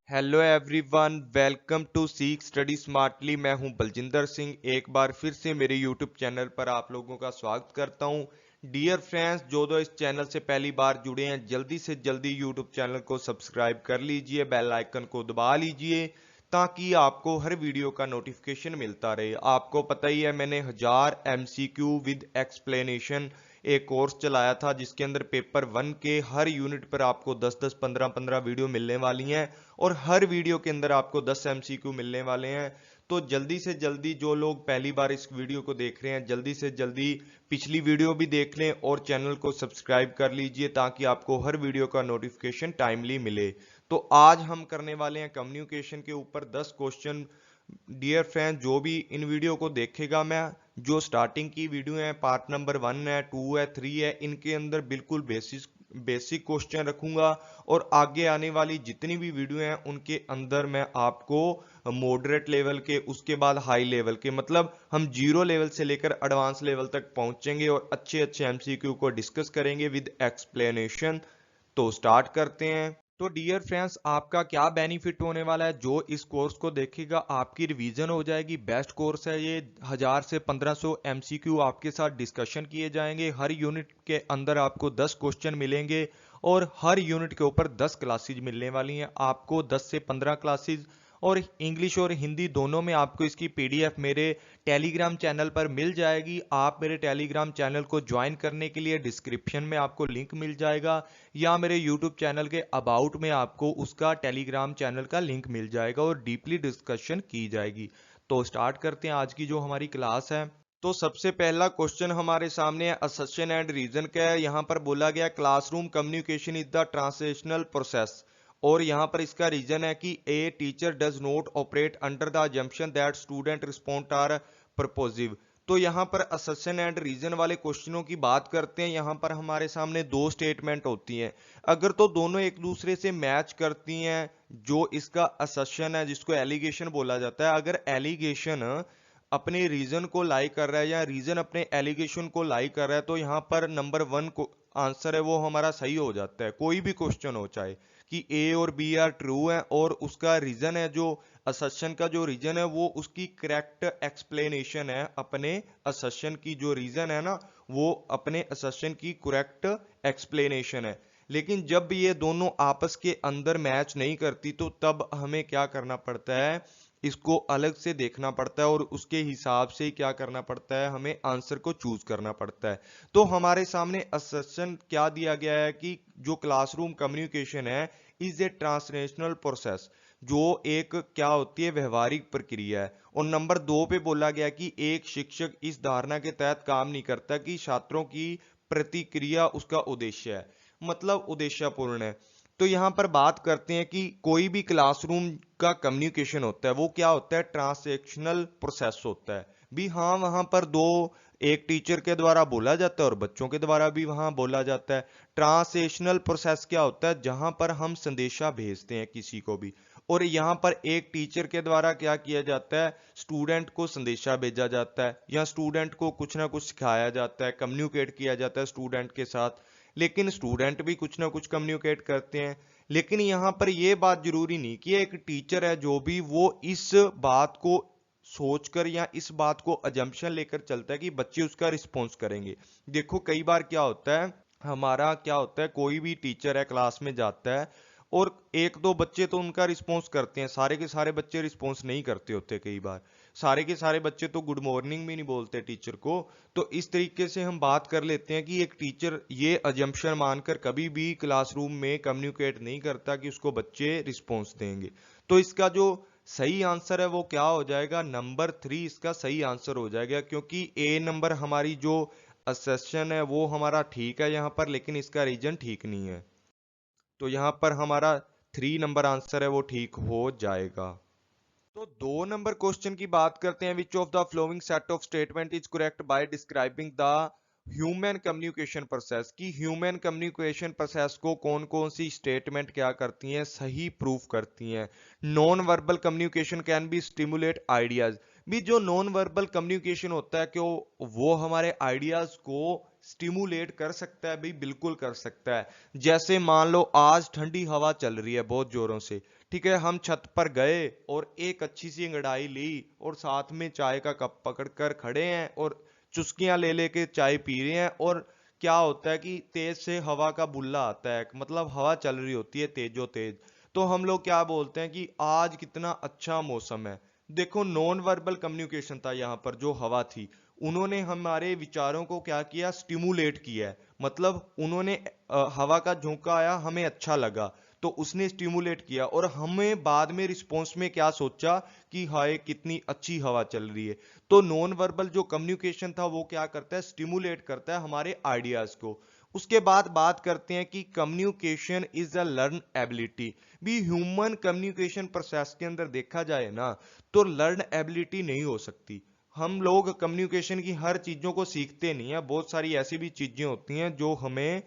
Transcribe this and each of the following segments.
Hello everyone, welcome to सीख study smartly. मैं हूं बलजिंदर सिंह। एक बार फिर से मेरे यूट्यूब चैनल पर आप लोगों का स्वागत करता हूं। डियर फ्रेंड्स, जो इस चैनल से पहली बार जुड़े हैं, जल्दी से जल्दी यूट्यूब चैनल को सब्सक्राइब कर लीजिए, बेल आइकन को दबा लीजिए ताकि आपको हर वीडियो का नोटिफिकेशन मिलता रहे। आपको पता ही है, मैंने 1000 MCQ विद एक्सप्लेनेशन एक कोर्स चलाया था जिसके अंदर पेपर 1 के हर यूनिट पर आपको 10-10, 15-15 वीडियो मिलने वाली हैं और हर वीडियो के अंदर आपको 10 MCQ मिलने वाले हैं। तो जल्दी से जल्दी जो लोग पहली बार इस वीडियो को देख रहे हैं, जल्दी से जल्दी पिछली वीडियो भी देख लें और चैनल को सब्सक्राइब कर लीजिए ताकि आपको हर वीडियो का नोटिफिकेशन टाइमली मिले। तो आज हम करने वाले हैं कम्युनिकेशन के ऊपर 10 क्वेश्चन। डियर फ्रेंड, जो भी इन वीडियो को देखेगा, मैं जो स्टार्टिंग की वीडियो है, पार्ट नंबर 1 है, 2 है, 3 है, इनके अंदर बिल्कुल बेसिक क्वेश्चन रखूंगा और आगे आने वाली जितनी भी वीडियो हैं उनके अंदर मैं आपको मॉडरेट लेवल के, उसके बाद हाई लेवल के, मतलब हम जीरो लेवल से लेकर एडवांस लेवल तक पहुंचेंगे और अच्छे अच्छे एमसीक्यू को डिस्कस करेंगे विद एक्सप्लेनेशन। तो स्टार्ट करते हैं। तो डियर फ्रेंड्स, आपका क्या बेनिफिट होने वाला है? जो इस कोर्स को देखेगा, आपकी रिवीजन हो जाएगी। बेस्ट कोर्स है ये। 1000 से 1500 MCQ आपके साथ डिस्कशन किए जाएंगे। हर यूनिट के अंदर आपको 10 क्वेश्चन मिलेंगे और हर यूनिट के ऊपर 10 क्लासेज मिलने वाली हैं आपको, 10 से 15 क्लासेज। और इंग्लिश और हिंदी दोनों में आपको इसकी PDF मेरे टेलीग्राम चैनल पर मिल जाएगी। आप मेरे टेलीग्राम चैनल को ज्वाइन करने के लिए डिस्क्रिप्शन में आपको लिंक मिल जाएगा या मेरे यूट्यूब चैनल के अबाउट में आपको उसका टेलीग्राम चैनल का लिंक मिल जाएगा और डीपली डिस्कशन की जाएगी। तो स्टार्ट करते हैं आज की जो हमारी क्लास है। तो सबसे पहला क्वेश्चन हमारे सामने असर्शन एंड रीजन का है। यहाँ पर बोला गया classroom communication is the translational process, और यहाँ पर इसका रीजन है कि a teacher does not operate under the assumption that student respond are purposive. तो यहाँ पर असर्शन एंड रीजन वाले क्वेश्चनों की बात करते हैं। यहाँ पर हमारे सामने दो स्टेटमेंट होती हैं। अगर तो दोनों एक दूसरे से मैच करती हैं, जो इसका असर्शन है, जिसको एलिगेशन बोला जाता है, अगर एलिगेशन अपने रीजन को लाई कर रहा है या रीजन अपने एलिगेशन को लाई कर रहा है, तो यहाँ पर नंबर 1 को आंसर है वो हमारा सही हो जाता है। कोई भी क्वेश्चन हो, चाहे कि ए और बी आर ट्रू है और उसका रीजन है, जो असर्शन का जो रीजन है वो उसकी करेक्ट एक्सप्लेनेशन है अपने असर्शन की, जो रीजन है ना वो अपने असर्शन की करेक्ट एक्सप्लेनेशन है। लेकिन जब ये दोनों आपस के अंदर मैच नहीं करती, तो तब हमें क्या करना पड़ता है? इसको अलग से देखना पड़ता है और उसके हिसाब से क्या करना पड़ता है? हमें आंसर को चूज करना पड़ता है। तो हमारे सामने असर्शन क्या दिया गया है कि जो क्लासरूम कम्युनिकेशन है इज ए ट्रांसलेशनल प्रोसेस, जो एक क्या होती है? व्यवहारिक प्रक्रिया है। और नंबर 2 पे बोला गया कि एक शिक्षक इस धारणा के तहत काम नहीं करता कि छात्रों की प्रतिक्रिया उसका उद्देश्य है, मतलब उद्देश्यपूर्ण है। तो यहां पर बात करते हैं कि कोई भी क्लासरूम का कम्युनिकेशन होता है वो क्या होता है? ट्रांसलेशनल प्रोसेस होता है। भी हाँ, वहां पर दो, एक टीचर के द्वारा बोला जाता है और बच्चों के द्वारा भी वहां बोला जाता है। ट्रांसलेशनल प्रोसेस क्या होता है? जहां पर हम संदेशा भेजते हैं किसी को भी, और यहाँ पर एक टीचर के द्वारा क्या किया जाता है? स्टूडेंट को संदेशा भेजा जाता है या स्टूडेंट को कुछ ना कुछ सिखाया जाता है, कम्युनिकेट किया जाता है स्टूडेंट के साथ। लेकिन स्टूडेंट भी कुछ ना कुछ कम्युनिकेट करते हैं। लेकिन यहाँ पर यह बात जरूरी नहीं कि एक टीचर है जो भी वो इस बात को सोचकर या इस बात को अजम्पशन लेकर चलता है कि बच्चे उसका रिस्पॉन्स करेंगे। देखो, कई बार क्या होता है, हमारा क्या होता है, कोई भी टीचर है क्लास में जाता है और एक दो बच्चे तो उनका रिस्पॉन्स करते हैं, सारे के सारे बच्चे रिस्पॉन्स नहीं करते होते। कई बार सारे के सारे बच्चे तो गुड मॉर्निंग भी नहीं बोलते टीचर को। तो इस तरीके से हम बात कर लेते हैं कि एक टीचर ये अजम्पशन मानकर कभी भी क्लासरूम में कम्युनिकेट नहीं करता कि उसको बच्चे रिस्पॉन्स देंगे। तो इसका जो सही आंसर है वो क्या हो जाएगा? नंबर 3 इसका सही आंसर हो जाएगा, क्योंकि ए नंबर हमारी जो असर्शन है वो हमारा ठीक है यहाँ पर, लेकिन इसका रीजन ठीक नहीं है। तो यहाँ पर हमारा 3 नंबर आंसर है वो ठीक हो जाएगा। तो 2 नंबर क्वेश्चन की बात करते हैं। Which of the flowing set of statement is correct by describing the human communication process, की ह्यूमन कम्युनिकेशन प्रोसेस को कौन कौन सी स्टेटमेंट क्या करती हैं? सही प्रूफ करती हैं। Non verbal communication can be stimulate ideas. भी जो नॉन वर्बल कम्युनिकेशन होता है कि वो हमारे आइडियाज को स्टिमुलेट कर सकता है भाई, बिल्कुल कर सकता है। जैसे मान लो आज ठंडी हवा चल रही है बहुत जोरों से, ठीक है, हम छत पर गए और एक अच्छी सी अंगड़ाई ली और साथ में चाय का कप पकड़ कर खड़े हैं और चुस्कियां ले लेके चाय पी रहे हैं, और क्या होता है कि तेज से हवा का बुल्ला आता है, मतलब हवा चल रही होती है तेजो तेज, तो हम लोग क्या बोलते हैं कि आज कितना अच्छा मौसम है। देखो नॉन वर्बल कम्युनिकेशन था यहाँ पर, जो हवा थी उन्होंने हमारे विचारों को क्या किया, स्टिमुलेट किया है। मतलब उन्होंने हवा का झोंका आया, हमें अच्छा लगा, तो उसने स्टिमुलेट किया, और हमें बाद में रिस्पॉन्स में क्या सोचा कि हाय कितनी अच्छी हवा चल रही है। तो नॉन वर्बल जो कम्युनिकेशन था वो क्या करता है, स्टिमुलेट करता है हमारे आइडियाज को। उसके बाद बात करते हैं कि communication is a learn ability. भी ह्यूमन कम्युनिकेशन प्रोसेस के अंदर देखा जाए ना, तो लर्न एबिलिटी नहीं हो सकती। हम लोग कम्युनिकेशन की हर चीजों को सीखते नहीं है, बहुत सारी ऐसी भी चीजें होती हैं जो हमें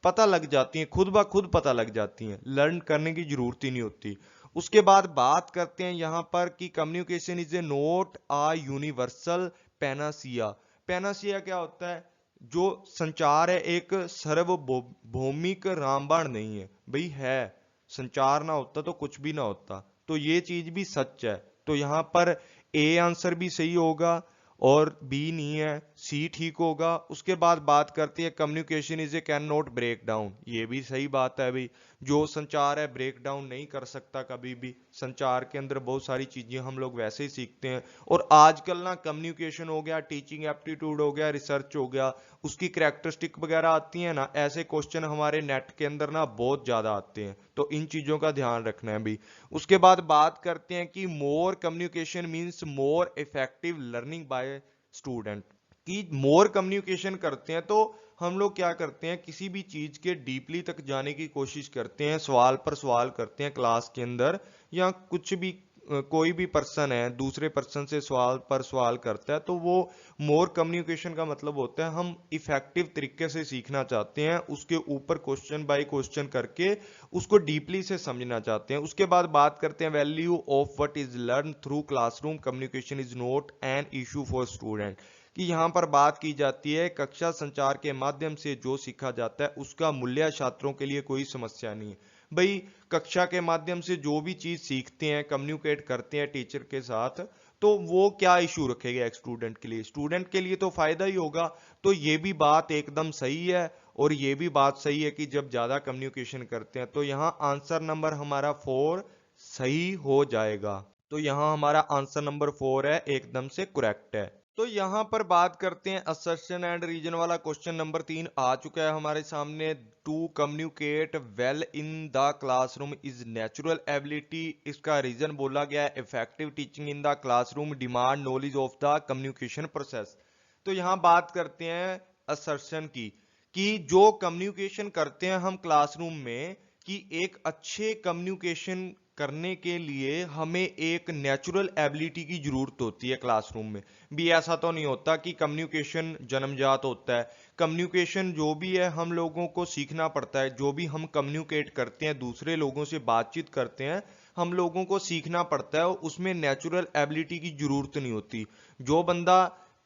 पता लग जाती हैं, खुद ब खुद पता लग जाती हैं, लर्न करने की जरूरत ही नहीं होती। उसके बाद बात करते हैं यहाँ पर कि communication is a not a universal panacea. Panacea क्या होता है, जो संचार है एक सार्वभौमिक रामबाण नहीं है भाई, है संचार ना होता तो कुछ भी ना होता, तो ये चीज भी सच है। तो यहाँ पर ए आंसर भी सही होगा और बी नहीं है, सी ठीक होगा। उसके बाद बात करते हैं communication is a can not break down, ये भी सही बात है भाई, जो संचार है ब्रेक डाउन नहीं कर सकता कभी भी। संचार के अंदर बहुत सारी चीजें हम लोग वैसे ही सीखते हैं, और आजकल ना कम्युनिकेशन हो गया, टीचिंग एप्टीट्यूड हो गया, रिसर्च हो गया, उसकी कैरेक्टरिस्टिक वगैरह आती है ना, ऐसे क्वेश्चन हमारे नेट के अंदर ना बहुत ज्यादा आते हैं, तो इन चीजों का ध्यान रखना है भी। उसके बाद बात करते हैं कि more communication means more effective learning by student. कि मोर कम्युनिकेशन करते हैं तो हम लोग क्या करते हैं, किसी भी चीज के डीपली तक जाने की कोशिश करते हैं, सवाल पर सवाल करते हैं क्लास के अंदर, या कुछ भी कोई भी पर्सन है दूसरे पर्सन से सवाल पर सवाल करता है, तो वो मोर कम्युनिकेशन का मतलब होता है हम इफेक्टिव तरीके से सीखना चाहते हैं, उसके ऊपर क्वेश्चन बाय क्वेश्चन करके उसको डीपली से समझना चाहते हैं। उसके बाद बात करते हैं value of what is learn through classroom communication is not an issue for student. कि यहाँ पर बात की जाती है कक्षा संचार के माध्यम से जो सीखा जाता है उसका मूल्य छात्रों के लिए कोई समस्या नहीं है भाई। कक्षा के माध्यम से जो भी चीज सीखते हैं, कम्युनिकेट करते हैं टीचर के साथ, तो वो क्या इशू रखेगा एक स्टूडेंट के लिए, स्टूडेंट के लिए तो फायदा ही होगा। तो ये भी बात एकदम सही है, और ये भी बात सही है कि जब ज्यादा कम्युनिकेशन करते हैं, तो यहाँ आंसर नंबर हमारा 4 सही हो जाएगा। तो यहाँ हमारा आंसर नंबर 4 है, एकदम से करेक्ट है। तो यहां पर बात करते हैं असर्शन एंड रीजन वाला, क्वेश्चन नंबर 3 आ चुका है हमारे सामने। To communicate well in the classroom is natural ability, इसका रीजन बोला गया है effective teaching in the classroom demand knowledge of the communication process. तो यहां बात करते हैं असर्शन की, कि जो कम्युनिकेशन करते हैं हम क्लासरूम में, कि एक अच्छे कम्युनिकेशन करने के लिए हमें एक नेचुरल एबिलिटी की जरूरत होती है क्लासरूम में भी। ऐसा तो नहीं होता कि कम्युनिकेशन जन्मजात होता है, कम्युनिकेशन जो भी है हम लोगों को सीखना पड़ता है। जो भी हम कम्युनिकेट करते हैं, दूसरे लोगों से बातचीत करते हैं, हम लोगों को सीखना पड़ता है, उसमें नेचुरल एबिलिटी की जरूरत नहीं होती। जो बंदा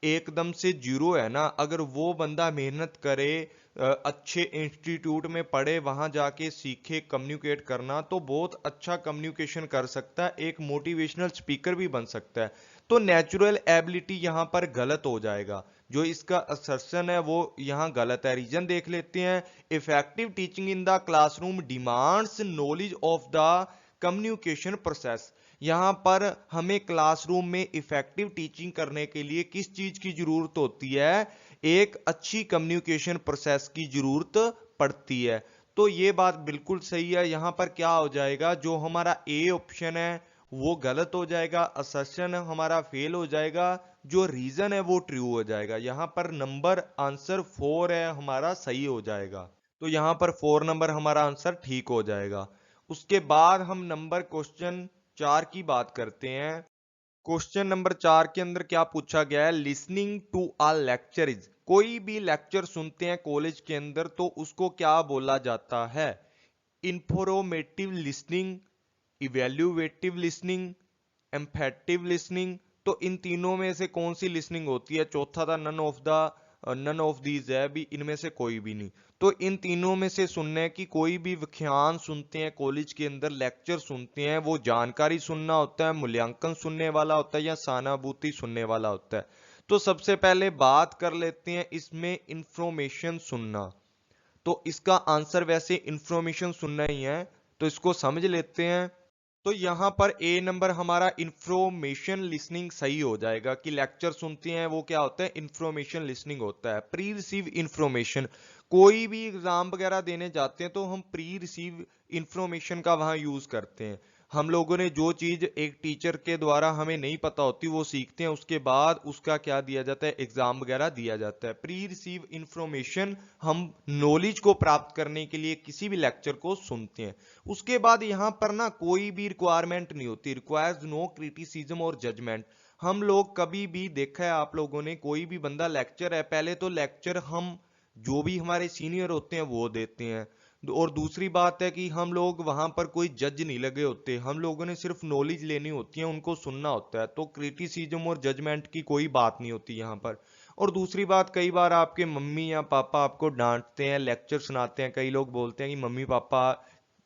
एकदम से जीरो है ना, अगर वो बंदा मेहनत करे, अच्छे इंस्टीट्यूट में पढ़े, वहां जाके सीखे कम्युनिकेट करना, तो बहुत अच्छा कम्युनिकेशन कर सकता है, एक मोटिवेशनल स्पीकर भी बन सकता है। तो नेचुरल एबिलिटी यहां पर गलत हो जाएगा, जो इसका असर्शन है वो यहां गलत है। रीजन देख लेते हैं, effective teaching in the classroom demands knowledge of the communication process. यहां पर हमें क्लासरूम में इफेक्टिव टीचिंग करने के लिए किस चीज की जरूरत होती है, एक अच्छी कम्युनिकेशन प्रोसेस की जरूरत पड़ती है। तो ये बात बिल्कुल सही है। यहां पर क्या हो जाएगा, जो हमारा ए ऑप्शन है वो गलत हो जाएगा, असर्शन हमारा फेल हो जाएगा, जो रीजन है वो ट्रू हो जाएगा। यहां पर नंबर आंसर 4 है हमारा, सही हो जाएगा। तो यहां पर 4 नंबर हमारा आंसर ठीक हो जाएगा। उसके बाद हम नंबर क्वेश्चन 4 की बात करते हैं। क्वेश्चन नंबर 4 के अंदर क्या पूछा गया है, listening to a lecture is, कोई भी लेक्चर सुनते हैं कॉलेज के अंदर तो उसको क्या बोला जाता है, informative listening, evaluative listening, empathic listening. तो इन तीनों में से कौन सी लिसनिंग होती है, चौथा था none of the none of these है, भी इनमें से कोई भी नहीं। तो इन तीनों में से सुनना है कि कोई भी व्याख्यान सुनते हैं कॉलेज के अंदर, लेक्चर सुनते हैं, वो जानकारी सुनना होता है, मूल्यांकन सुनने वाला होता है, या सहानुभूति सुनने वाला होता है। तो सबसे पहले बात कर लेते हैं इसमें इंफॉर्मेशन सुनना। तो इसका आंसर वैसे इंफॉर्मेशन सुनना ही है, तो इसको समझ लेते हैं। तो यहां पर ए नंबर हमारा इंफॉर्मेशन लिसनिंग सही हो जाएगा कि लेक्चर सुनते हैं वो क्या होता है, इंफॉर्मेशन लिसनिंग होता है। प्री रिसीव इंफॉर्मेशन, कोई भी एग्जाम वगैरह देने जाते हैं तो हम प्री रिसीव इंफॉर्मेशन का वहां यूज करते हैं। हम लोगों ने जो चीज एक टीचर के द्वारा हमें नहीं पता होती वो सीखते हैं, उसके बाद उसका क्या दिया जाता है, एग्जाम वगैरह दिया जाता है। प्री रिसीव इंफॉर्मेशन, हम नॉलेज को प्राप्त करने के लिए किसी भी लेक्चर को सुनते हैं। उसके बाद यहाँ पर ना कोई भी रिक्वायरमेंट नहीं होती, रिक्वायर्स नो क्रिटिसिज्म और जजमेंट। हम लोग कभी भी देखा है आप लोगों ने, कोई भी बंदा लेक्चर है, पहले तो लेक्चर हम जो भी हमारे सीनियर होते हैं वो देते हैं, और दूसरी बात है कि हम लोग वहां पर कोई जज नहीं लगे होते, हम लोगों ने सिर्फ नॉलेज लेनी होती है, उनको सुनना होता है। तो क्रिटिसिज्म और जजमेंट की कोई बात नहीं होती यहाँ पर। और दूसरी बात, कई बार आपके मम्मी या पापा आपको डांटते हैं, लेक्चर सुनाते हैं, कई लोग बोलते हैं कि मम्मी पापा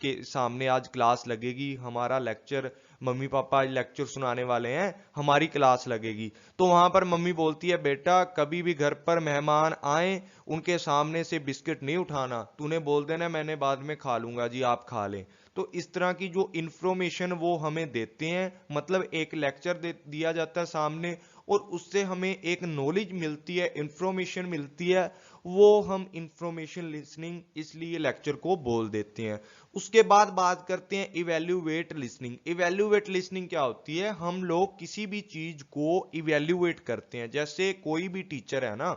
के सामने आज क्लास लगेगी, हमारा लेक्चर, मम्मी पापा आज लेक्चर सुनाने वाले हैं, हमारी क्लास लगेगी। तो वहां पर मम्मी बोलती है, बेटा कभी भी घर पर मेहमान आए उनके सामने से बिस्किट नहीं उठाना, तूने बोल देना मैंने बाद में खा लूंगा जी, आप खा लें। तो इस तरह की जो इंफॉर्मेशन वो हमें देते हैं, मतलब एक लेक्चर दिया जाता है सामने और उससे हमें एक नॉलेज मिलती है, इंफॉर्मेशन मिलती है, वो हम इंफॉर्मेशन लिसनिंग इसलिए लेक्चर को बोल देते हैं। उसके बाद बात करते हैं इवेल्युएट लिसनिंग। इवेल्युएट लिसनिंग क्या होती है, हम लोग किसी भी चीज को इवेल्युएट करते हैं। जैसे कोई भी टीचर है ना,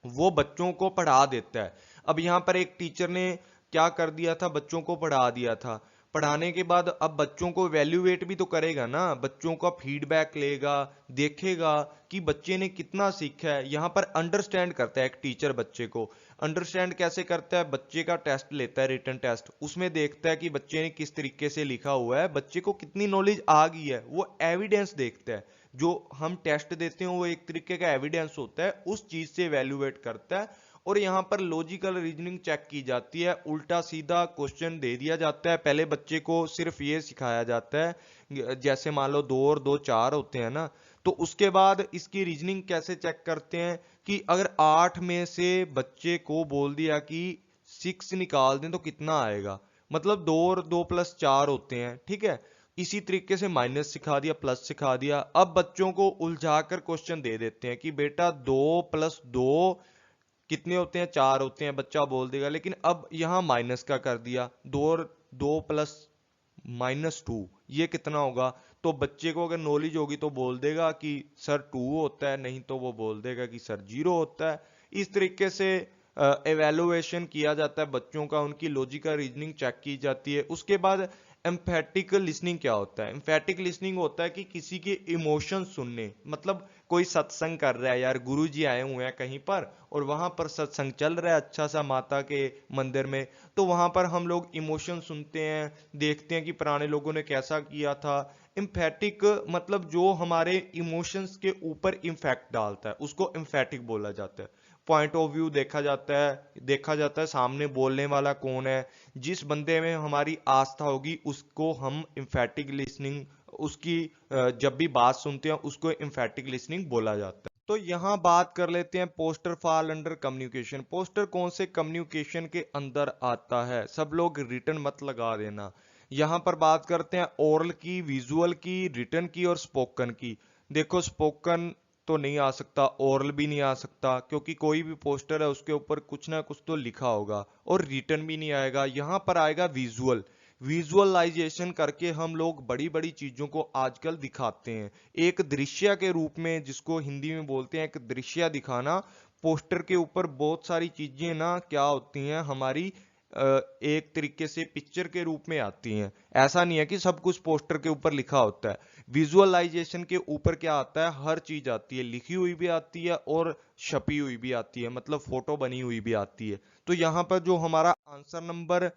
वो बच्चों को पढ़ा देता है। अब यहां पर एक टीचर ने क्या कर दिया था, बच्चों को पढ़ा दिया था। पढ़ाने के बाद अब बच्चों को वैल्यूएट भी तो करेगा ना, बच्चों का फीडबैक लेगा, देखेगा कि बच्चे ने कितना सीखा है। यहां पर अंडरस्टैंड करता है एक टीचर बच्चे को। अंडरस्टैंड कैसे करता है, बच्चे का टेस्ट लेता है, रिटन टेस्ट, उसमें देखता है कि बच्चे ने किस तरीके से लिखा हुआ है, बच्चे को कितनी नॉलेज आ गई है, वो एविडेंस देखता है। जो हम टेस्ट देते हैं वो एक तरीके का एविडेंस होता है, उस चीज से वैल्यूएट करता है। और यहाँ पर लॉजिकल रीजनिंग चेक की जाती है, उल्टा सीधा क्वेश्चन दे दिया जाता है। पहले बच्चे को सिर्फ ये सिखाया जाता है, जैसे मान लो 2 और 2 4 होते हैं ना, तो उसके बाद इसकी रीजनिंग कैसे चेक करते हैं कि अगर 8 में से बच्चे को बोल दिया कि 6 निकाल दें तो कितना आएगा, मतलब 2 और 2 प्लस 4 होते हैं, ठीक है। इसी तरीके से माइनस सिखा दिया, प्लस सिखा दिया। अब बच्चों को उलझाकर क्वेश्चन दे देते हैं कि बेटा 2 प्लस 2 कितने होते हैं, 4 होते हैं, बच्चा बोल देगा। लेकिन अब यहां माइनस का कर दिया, 2 और 2 प्लस -2 ये कितना होगा। तो बच्चे को अगर नॉलेज होगी तो बोल देगा कि सर 2 होता है, नहीं तो वो बोल देगा कि सर 0 होता है। इस तरीके से एवेलुएशन किया जाता है बच्चों का, उनकी लॉजिकल रीजनिंग चेक की जाती है। उसके बाद एम्फेटिक लिसनिंग क्या होता है, एम्फेटिक लिसनिंग होता है कि किसी के इमोशन सुनने, मतलब कोई सत्संग कर रहा है, यार गुरु जी आए हुए हैं कहीं पर और वहां पर सत्संग चल रहा है अच्छा सा माता के मंदिर में, तो वहां पर हम लोग इमोशन सुनते हैं, देखते हैं कि पुराने लोगों ने कैसा किया था। इम्फेटिक मतलब जो हमारे इमोशंस के ऊपर इम्फेक्ट डालता है उसको इम्फेटिक बोला जाता है। पॉइंट ऑफ व्यू देखा जाता है सामने बोलने वाला कौन है, जिस बंदे में हमारी आस्था होगी उसको हम इम्फेटिक लिसनिंग, उसकी जब भी बात सुनते हैं उसको इम्फेटिक लिसनिंग बोला जाता है। तो यहां बात कर लेते हैं poster fall under communication. Poster कौन से कम्युनिकेशन के अंदर आता है, सब लोग रिटन मत लगा देना। यहां पर बात करते हैं ओरल की, विजुअल की, रिटन की और स्पोकन की। देखो स्पोकन तो नहीं आ सकता, ओरल भी नहीं आ सकता, क्योंकि कोई भी पोस्टर है उसके ऊपर कुछ ना कुछ तो लिखा होगा, और रिटन भी नहीं आएगा। यहां पर आएगा विजुअल। विजुअलाइजेशन करके हम लोग बड़ी बड़ी चीजों को आजकल दिखाते हैं एक दृश्य के रूप में, जिसको हिंदी में बोलते हैं एक दृश्य दिखाना। पोस्टर के ऊपर बहुत सारी चीजें ना क्या होती हैं हमारी, एक तरीके से पिक्चर के रूप में आती हैं। ऐसा नहीं है कि सब कुछ पोस्टर के ऊपर लिखा होता है। विजुअलाइजेशन के ऊपर क्या आता है, हर चीज आती है, लिखी हुई भी आती है और छपी हुई भी आती है, मतलब फोटो बनी हुई भी आती है। तो यहाँ पर जो हमारा आंसर नंबर,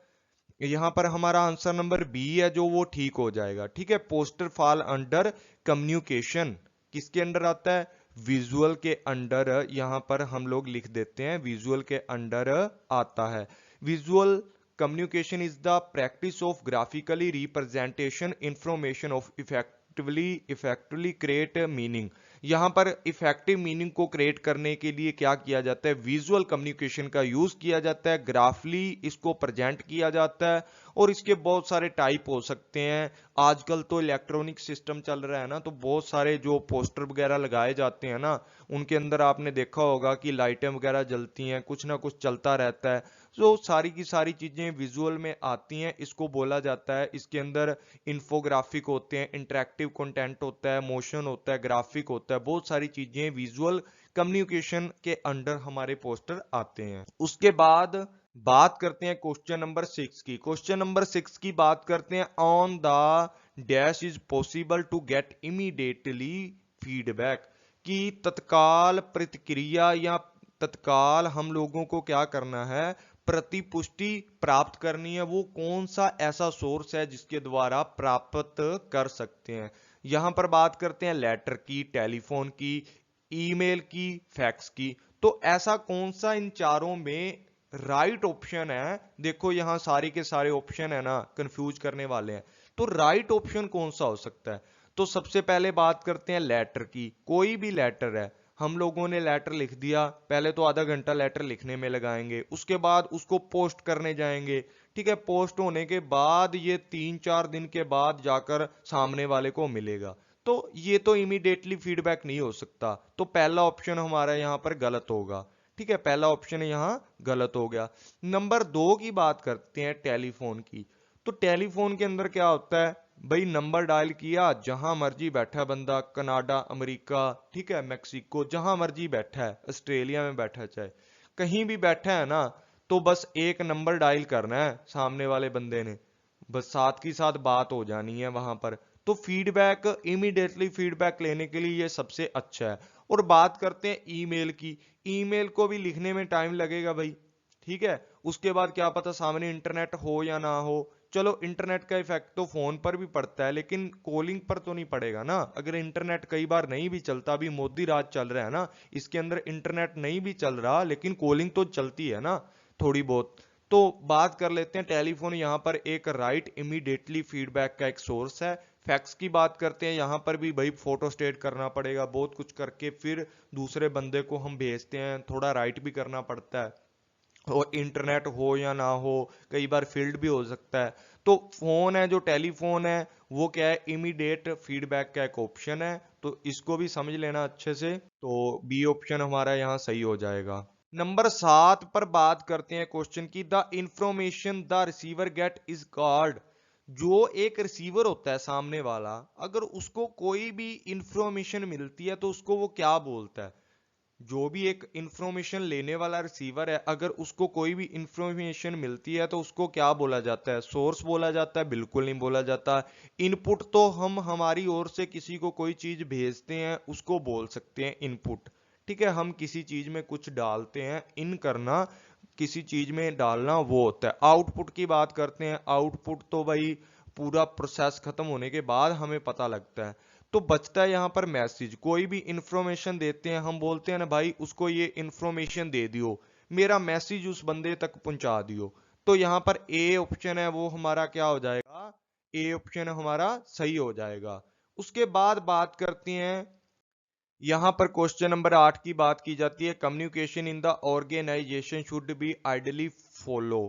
यहाँ पर हमारा आंसर नंबर बी है जो वो ठीक हो जाएगा। ठीक है, पोस्टर फॉल अंडर कम्युनिकेशन, किसके अंडर आता है, विजुअल के अंडर यहाँ पर हम लोग लिख देते हैं, विजुअल के अंडर आता है। Visual communication is the practice of graphically representation information of effectively create meaning. यहाँ पर इफेक्टिव मीनिंग को क्रिएट करने के लिए क्या किया जाता है, विजुअल कम्युनिकेशन का यूज किया जाता है, ग्राफली इसको प्रेजेंट किया जाता है। और इसके बहुत सारे टाइप हो सकते हैं। आजकल तो इलेक्ट्रॉनिक सिस्टम चल रहा है ना, तो बहुत सारे जो पोस्टर वगैरह लगाए जाते हैं ना, उनके अंदर आपने देखा होगा कि लाइटें वगैरह जलती हैं, कुछ ना कुछ चलता रहता है। तो सारी की सारी चीजें विजुअल में आती हैं, इसको बोला जाता है। इसके अंदर इंफोग्राफिक होते हैं, इंटरेक्टिव कंटेंट होता है, मोशन होता है, ग्राफिक होता है, बहुत सारी चीजें विजुअल कम्युनिकेशन के अंडर हमारे पोस्टर आते हैं। उसके बाद बात करते हैं क्वेश्चन नंबर 6 की। क्वेश्चन नंबर 6 की बात करते हैं, on the dash is possible to get immediately feedback, कि तत्काल प्रतिक्रिया या तत्काल हम लोगों को क्या करना है, प्रतिपुष्टि प्राप्त करनी है। वो कौन सा ऐसा सोर्स है जिसके द्वारा प्राप्त कर सकते हैं। यहां पर बात करते हैं लेटर की, टेलीफोन की, ईमेल की, फैक्स की। तो ऐसा कौन सा इन चारों में राइट ऑप्शन है। देखो यहां सारे के सारे ऑप्शन है ना, कंफ्यूज करने वाले हैं। तो राइट ऑप्शन कौन सा हो सकता है। तो सबसे पहले बात करते हैं लेटर की। कोई भी लेटर है, हम लोगों ने लेटर लिख दिया, पहले तो आधा घंटा लेटर लिखने में लगाएंगे, उसके बाद उसको पोस्ट करने जाएंगे। ठीक है, पोस्ट होने के बाद ये 3-4 दिन के बाद जाकर सामने वाले को मिलेगा। तो ये तो इमीडिएटली फीडबैक नहीं हो सकता। तो पहला ऑप्शन हमारा यहां पर गलत होगा। ठीक है, पहला ऑप्शन यहां गलत हो गया। नंबर 2 की बात करते हैं, टेलीफोन की। तो टेलीफोन के अंदर क्या होता है भाई, नंबर डायल किया, जहां मर्जी बैठा बंदा, कनाडा, अमेरिका, ठीक है, मैक्सिको, जहां मर्जी बैठा है, ऑस्ट्रेलिया में बैठा है, चाहे कहीं भी बैठा है ना, तो बस एक नंबर डायल करना है सामने वाले बंदे ने, बस साथ की साथ बात हो जानी है वहां पर। तो फीडबैक, इमीडिएटली फीडबैक लेने के लिए ये सबसे अच्छा है। और बात करते हैं ईमेल की। ईमेल को भी लिखने में टाइम लगेगा भाई। ठीक है, उसके बाद क्या पता सामने इंटरनेट हो या ना हो। चलो इंटरनेट का इफेक्ट तो फोन पर भी पड़ता है, लेकिन कॉलिंग पर तो नहीं पड़ेगा ना। अगर इंटरनेट कई बार नहीं भी चलता, अभी मोदी राज चल रहा है ना, इसके अंदर इंटरनेट नहीं भी चल रहा, लेकिन कॉलिंग तो चलती है ना थोड़ी बहुत। तो बात कर लेते हैं, टेलीफोन यहाँ पर एक राइट इमीडिएटली फीडबैक का एक सोर्स है। फैक्स की बात करते हैं, यहाँ पर भी भाई फोटो स्टेट करना पड़ेगा, बहुत कुछ करके फिर दूसरे बंदे को हम भेजते हैं, थोड़ा राइट भी करना पड़ता है। और इंटरनेट हो या ना हो, कई बार फील्ड भी हो सकता है। तो फोन है, जो टेलीफोन है, वो क्या है, इमीडिएट फीडबैक का एक ऑप्शन है। तो इसको भी समझ लेना अच्छे से। तो बी ऑप्शन हमारा यहाँ सही हो जाएगा। नंबर 7 पर बात करते हैं क्वेश्चन की, the information the receiver get is called. जो एक रिसीवर होता है सामने वाला, अगर उसको कोई भी इंफॉर्मेशन मिलती है तो उसको वो क्या बोलता है। जो भी एक इंफॉर्मेशन लेने वाला रिसीवर है, अगर उसको कोई भी इंफॉर्मेशन मिलती है तो उसको क्या बोला जाता है, सोर्स बोला जाता है, बिल्कुल नहीं बोला जाता। इनपुट तो हम हमारी ओर से किसी को कोई चीज भेजते हैं उसको बोल सकते हैं इनपुट। ठीक है, हम किसी चीज में कुछ डालते हैं, इन करना, किसी चीज में डालना, वो होता है। आउटपुट की बात करते हैं, आउटपुट तो भाई पूरा प्रोसेस खत्म होने के बाद हमें पता लगता है। तो बचता है यहाँ पर मैसेज। कोई भी इंफॉर्मेशन देते हैं, हम बोलते हैं ना भाई उसको ये इंफॉर्मेशन दे दियो, मेरा मैसेज उस बंदे तक पहुंचा दियो। तो यहाँ पर ए ऑप्शन है वो हमारा क्या हो जाएगा, ए ऑप्शन हमारा सही हो जाएगा। उसके बाद बात करते हैं, यहां पर क्वेश्चन नंबर 8 की बात की जाती है, communication in the organization should be ideally follow.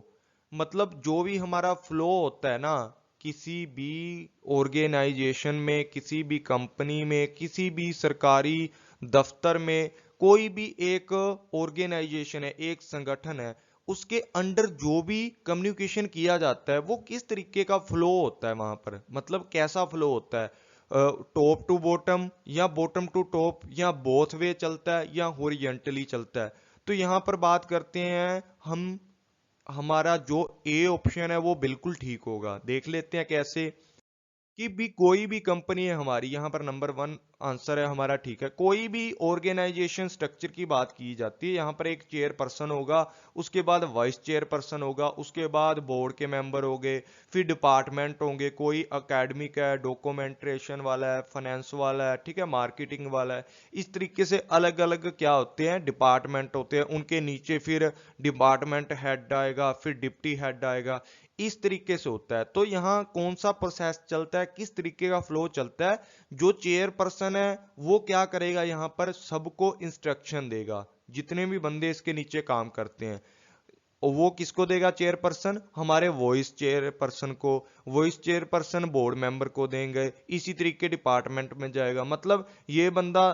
मतलब जो भी हमारा फ्लो होता है ना, किसी भी ऑर्गेनाइजेशन में, किसी भी कंपनी में, किसी भी सरकारी दफ्तर में, कोई भी एक ऑर्गेनाइजेशन है, एक संगठन है, उसके अंडर जो भी कम्युनिकेशन किया जाता है वो किस तरीके का फ्लो होता है वहां पर, मतलब कैसा फ्लो होता है, टॉप टू बॉटम या बॉटम टू टॉप या बोथ वे चलता है या हॉरिजॉन्टली चलता है। तो यहां पर बात करते हैं हम, हमारा जो ए ऑप्शन है वो बिल्कुल ठीक होगा। देख लेते हैं कैसे। कि भी कोई भी कंपनी है हमारी, यहाँ पर नंबर 1 आंसर है हमारा, ठीक है। कोई भी ऑर्गेनाइजेशन स्ट्रक्चर की बात की जाती है, यहाँ पर एक चेयरपर्सन होगा, उसके बाद वाइस चेयरपर्सन होगा, उसके बाद बोर्ड के मेंबर होंगे, फिर डिपार्टमेंट होंगे, कोई एकेडमिक है, डॉक्यूमेंटेशन वाला है, फाइनेंस वाला है, ठीक है, मार्केटिंग वाला है। इस तरीके से अलग अलग क्या होते हैं, डिपार्टमेंट होते हैं। उनके नीचे फिर डिपार्टमेंट हेड आएगा, फिर डिप्टी हेड आएगा, इस तरीके से होता है। तो यहाँ कौन सा प्रोसेस चलता है, किस तरीके का फ्लो चलता है, जो चेयरपर्सन है वो क्या करेगा, यहाँ पर सबको इंस्ट्रक्शन देगा, जितने भी बंदे इसके नीचे काम करते हैं। और वो किसको देगा, चेयरपर्सन हमारे वॉइस चेयरपर्सन को, वॉइस चेयरपर्सन बोर्ड मेंबर को देंगे, इसी तरीके डिपार्टमेंट में जाएगा। मतलब ये बंदा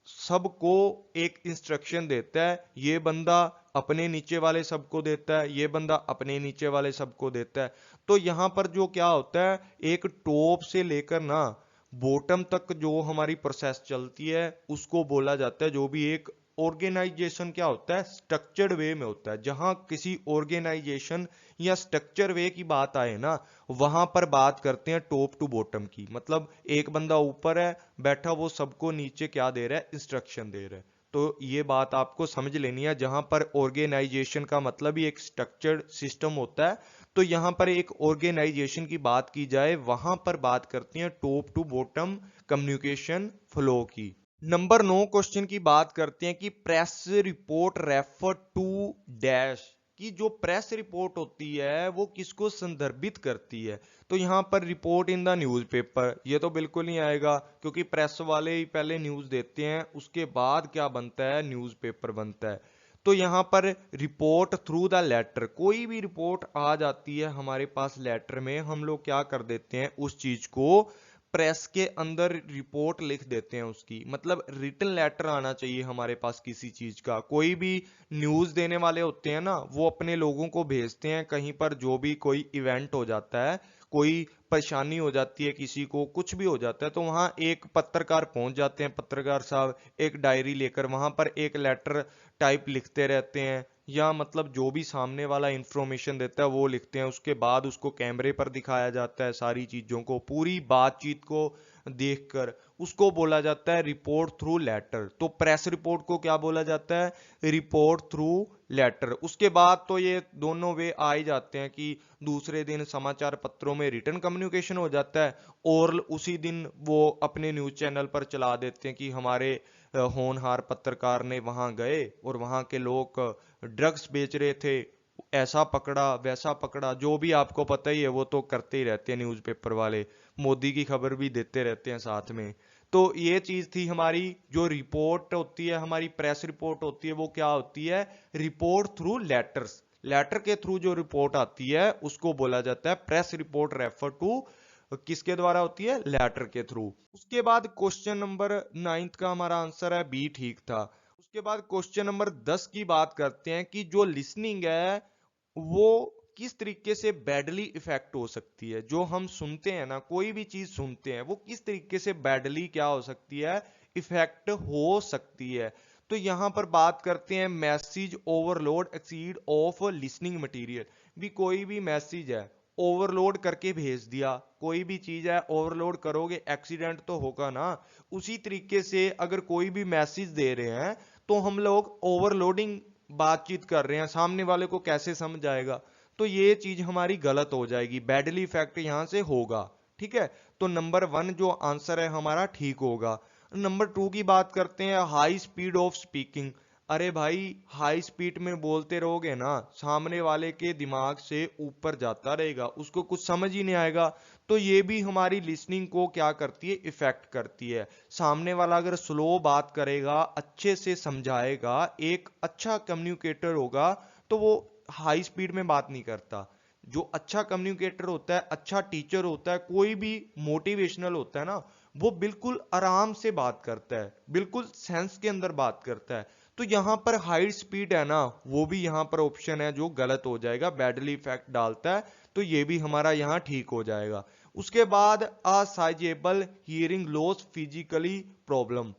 सबको एक इंस्ट्रक्शन देता है, ये बंदा अपने नीचे वाले सबको देता है, ये बंदा अपने नीचे वाले सबको देता है। तो यहां पर जो क्या होता है, एक टॉप से लेकर ना बॉटम तक जो हमारी प्रोसेस चलती है उसको बोला जाता है, जो भी एक ऑर्गेनाइजेशन क्या होता है, स्ट्रक्चर्ड वे में होता है। जहां किसी ऑर्गेनाइजेशन या स्ट्रक्चर वे की बात आए ना, वहां पर बात करते हैं टॉप टू बॉटम की। मतलब एक बंदा ऊपर है बैठा, वो सबको नीचे क्या दे रहा है, इंस्ट्रक्शन दे रहा है। तो ये बात आपको समझ लेनी है, जहां पर ऑर्गेनाइजेशन का मतलब ही एक स्ट्रक्चर्ड सिस्टम होता है। तो यहां पर एक ऑर्गेनाइजेशन की बात की जाए, वहां पर बात करते हैं top to bottom communication flow की। नंबर 9 क्वेश्चन की बात करते हैं कि press report refer to dash, की जो प्रेस रिपोर्ट होती है वो किसको संदर्भित करती है। तो यहां पर रिपोर्ट इन द न्यूज़पेपर, ये तो बिल्कुल नहीं आएगा, क्योंकि प्रेस वाले ही पहले न्यूज़ देते हैं, उसके बाद क्या बनता है, न्यूज़पेपर बनता है। तो यहां पर रिपोर्ट थ्रू द लेटर, कोई भी रिपोर्ट आ जाती है हमारे पास लेटर में, हम लोग क्या कर देते हैं, उस चीज को प्रेस के अंदर रिपोर्ट लिख देते हैं उसकी। मतलब रिटन लेटर आना चाहिए हमारे पास किसी चीज का। कोई भी न्यूज देने वाले होते हैं ना, वो अपने लोगों को भेजते हैं कहीं पर, जो भी कोई इवेंट हो जाता है, कोई परेशानी हो जाती है, किसी को कुछ भी हो जाता है, तो वहां एक पत्रकार पहुंच जाते हैं, पत्रकार साहब एक डायरी लेकर वहां पर एक लेटर टाइप लिखते रहते हैं, या मतलब जो भी सामने वाला इंफॉर्मेशन देता है वो लिखते हैं। उसके बाद उसको कैमरे पर दिखाया जाता है, सारी चीजों को, पूरी बातचीत को देखकर उसको बोला जाता है रिपोर्ट थ्रू लेटर। तो प्रेस रिपोर्ट को क्या बोला जाता है, रिपोर्ट थ्रू लेटर। उसके बाद तो ये दोनों वे आ ही जाते हैं कि दूसरे दिन समाचार पत्रों में रिटन कम्युनिकेशन हो जाता है, और उसी दिन वो अपने न्यूज चैनल पर चला देते हैं कि हमारे होनहार पत्रकार ने वहां गए और वहां के लोग ड्रग्स बेच रहे थे, ऐसा पकड़ा वैसा पकड़ा, जो भी आपको पता ही है, वो तो करते ही रहते हैं न्यूज़पेपर वाले, मोदी की खबर भी देते रहते हैं साथ में। तो ये चीज थी हमारी, जो रिपोर्ट होती है हमारी, प्रेस रिपोर्ट होती है, वो क्या होती है, रिपोर्ट थ्रू लेटर्स। लेटर के थ्रू जो रिपोर्ट आती है उसको बोला जाता है प्रेस रिपोर्ट, रेफर टू किसके द्वारा होती है, लेटर के थ्रू। उसके बाद क्वेश्चन नंबर 9 का हमारा आंसर है बी, ठीक था। उसके बाद क्वेश्चन नंबर 10 की बात करते हैं कि जो लिसनिंग है वो किस तरीके से बैडली इफेक्ट हो सकती है। जो हम सुनते हैं ना, कोई भी चीज सुनते हैं, वो किस तरीके से बैडली क्या हो सकती है, इफेक्ट हो सकती है। तो यहां पर बात करते हैं message overload exceed of listening material. भी कोई भी मैसेज है, ओवरलोड करके भेज दिया, कोई भी चीज है ओवरलोड करोगे एक्सीडेंट तो होगा ना। उसी तरीके से अगर कोई भी मैसेज दे रहे हैं, तो हम लोग ओवरलोडिंग बातचीत कर रहे हैं, सामने वाले को कैसे समझ आएगा। तो ये चीज हमारी गलत हो जाएगी, बैडली इफेक्ट यहां से होगा, ठीक है। तो नंबर 1 जो आंसर है हमारा ठीक होगा। नंबर 2 की बात करते हैं, हाई स्पीड ऑफ स्पीकिंग। अरे भाई, हाई स्पीड में बोलते रहोगे ना, सामने वाले के दिमाग से ऊपर जाता रहेगा, उसको कुछ समझ ही नहीं आएगा। तो ये भी हमारी लिसनिंग को क्या करती है, इफेक्ट करती है। सामने वाला अगर स्लो बात करेगा, अच्छे से समझाएगा, एक अच्छा कम्युनिकेटर होगा, तो वो हाई स्पीड में बात नहीं करता। जो अच्छा कम्युनिकेटर होता है, अच्छा टीचर होता है, कोई भी मोटिवेशनल होता है ना, वो बिल्कुल आराम से बात करता है, बिल्कुल सेंस के अंदर बात करता है। तो यहां पर हाई स्पीड है ना, वो भी यहां पर ऑप्शन है जो गलत हो जाएगा, बैडली इफेक्ट डालता है। तो ये भी हमारा यहां ठीक हो जाएगा। उसके बाद a sizable hearing loss physically problem.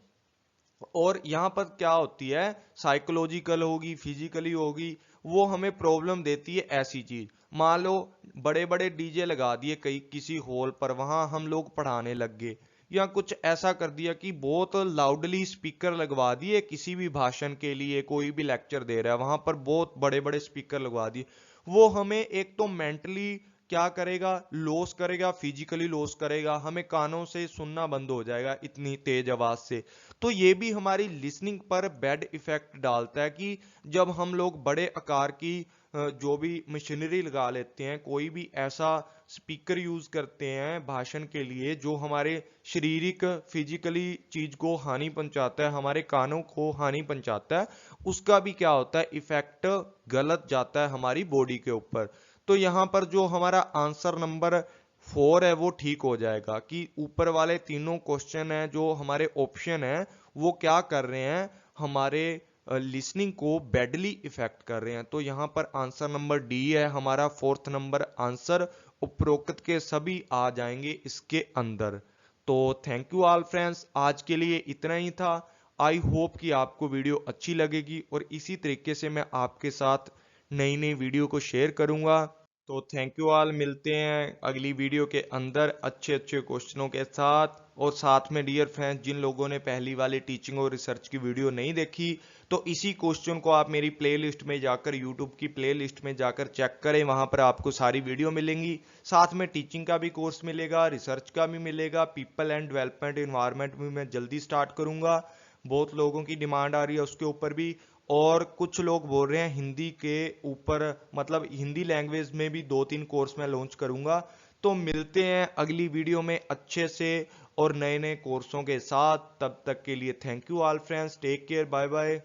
और यहाँ पर क्या होती है, साइकोलॉजिकल होगी, फिजिकली होगी, वो हमें प्रॉब्लम देती है ऐसी चीज। मान लो बड़े बड़े डीजे लगा दिए कहीं किसी हॉल पर, वहां हम लोग पढ़ाने लग गए, या कुछ ऐसा कर दिया कि बहुत लाउडली स्पीकर लगवा दिए किसी भी भाषण के लिए, कोई भी लेक्चर दे रहा है वहां पर बहुत बड़े बड़े स्पीकर लगवा दिए, वो हमें एक तो मेंटली क्या करेगा, लॉस करेगा, फिजिकली लॉस करेगा, हमें कानों से सुनना बंद हो जाएगा इतनी तेज आवाज से। तो ये भी हमारी लिसनिंग पर बैड इफेक्ट डालता है कि जब हम लोग बड़े आकार की जो भी मशीनरी लगा लेते हैं, कोई भी ऐसा स्पीकर यूज करते हैं भाषण के लिए जो हमारे शारीरिक फिजिकली चीज को हानि पहुंचाता है, हमारे कानों को हानि पहुंचाता है, उसका भी क्या होता है, इफेक्ट गलत जाता है हमारी बॉडी के ऊपर। तो यहाँ पर जो हमारा आंसर नंबर 4 है वो ठीक हो जाएगा कि ऊपर वाले तीनों क्वेश्चन है जो हमारे ऑप्शन है वो क्या कर रहे हैं, हमारे लिसनिंग को बैडली इफेक्ट कर रहे हैं। तो यहाँ पर आंसर नंबर डी है हमारा फोर्थ नंबर आंसर, उपरोक्त के सभी आ जाएंगे इसके अंदर। तो थैंक यू ऑल फ्रेंड्स, आज के लिए इतना ही था। आई होप कि आपको वीडियो अच्छी लगेगी और इसी तरीके से मैं आपके साथ नई नई वीडियो को शेयर करूंगा। तो थैंक यू ऑल, मिलते हैं अगली वीडियो के अंदर अच्छे अच्छे क्वेश्चनों के साथ। और साथ में डियर फ्रेंड्स, जिन लोगों ने पहली वाली टीचिंग और रिसर्च की वीडियो नहीं देखी, तो इसी क्वेश्चन को आप मेरी प्लेलिस्ट में जाकर, यूट्यूब की प्लेलिस्ट में जाकर चेक करें, वहां पर आपको सारी वीडियो मिलेंगी। साथ में टीचिंग का भी कोर्स मिलेगा, रिसर्च का भी मिलेगा, पीपल एंड डेवलपमेंट इन्वायरमेंट भी मैं जल्दी स्टार्ट करूंगा, बहुत लोगों की डिमांड आ रही है उसके ऊपर भी। और कुछ लोग बोल रहे हैं हिंदी के ऊपर, मतलब हिंदी लैंग्वेज में भी 2-3 कोर्स मैं लॉन्च करूंगा। तो मिलते हैं अगली वीडियो में अच्छे से और नए नए कोर्सों के साथ। तब तक के लिए thank you all friends, take care, bye bye.